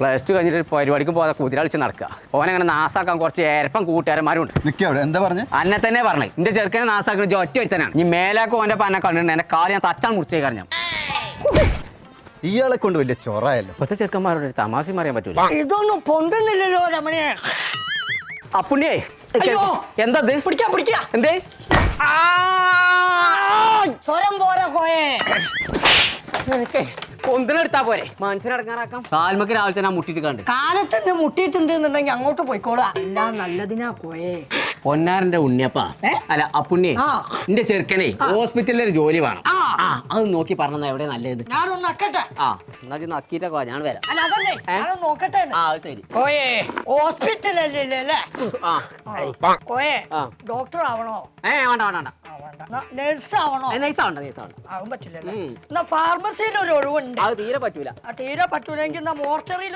Plus two കഴിഞ്ഞിട്ട് പരിപാടിക്ക് പോകാതെ കുതിര കളിച്ച് നടക്കുക. ഓനങ്ങനെ നാസാക്കാൻ കുറച്ച് ഏരപ്പം കൂട്ടുകാരന്മാരുണ്ട്. എന്താ പറഞ്ഞു? അന്നെ തന്നെ പറഞ്ഞു എന്റെ ചെറുക്കനെ നാസാക്കുന്ന ഒറ്റ ഒരുത്തനാണ്. ഈ മേലാക്കും ഓന്റെ പന്നെ കണ്ടിട്ടുണ്ട്. എന്റെ കാല് ഞാൻ തച്ചാൻ മുറിച്ചേ കാരണം ഇയാളെ കൊണ്ട് വലിയ ചൊറായല്ലോ. ഇപ്പത്തെ ചെറുക്കന്മാരോട് തമാശയും അറിയാൻ പറ്റൂല. ഇതൊന്നും പൊന്തുന്നില്ലല്ലോ രമണിയെ. അപ്പുണ്ണിയേ എന്താ പിടിക്കാ എന്തേ സ്വരം പോരാ കോയെ. പൊന്തിനെടുത്താ പോരെ മനസ്സിനടങ്ങാറാക്കാം. കാൽമക്ക് രാവിലെ തന്നെ മുട്ടിട്ട് കണ്ട് കാലത്തന്നെ മുട്ടിയിട്ടുണ്ട് എന്നുണ്ടെങ്കിൽ അങ്ങോട്ട് പോയിക്കോളാ. എല്ലാം നല്ലതിനാ കോയെ. പൊന്നാരന്റെ ഉണ്ണിയപ്പാ അല്ല അപ്പുണ്ണിയെ എന്റെ ചെറുക്കനെ ഹോസ്പിറ്റലിൽ ഒരു ജോലി വേണം. അത് നോക്കി പറഞ്ഞ എവിടെ നല്ലത്. ഞാനൊന്ന് നക്കട്ടെ. എന്നാ നക്കിട്ടൊക്കെ ഞാൻ വരാം. അല്ല അതല്ലേ ഞാൻ നോക്കട്ടെ. ശരി കോയെ ഹോസ്പിറ്റലല്ലേ കോയെ ഡോക്ടർ ആവണോ? വേണ്ട നഴ്സ് ആവണോ? ആവാൻ പറ്റില്ലല്ലോ. എന്നാ ഫാർമസിയിൽ ഒരു ഒഴിവുണ്ട്. അത് തീരെ പറ്റൂല. തീരെ പറ്റൂലെങ്കിൽ മോർച്ചറിയിൽ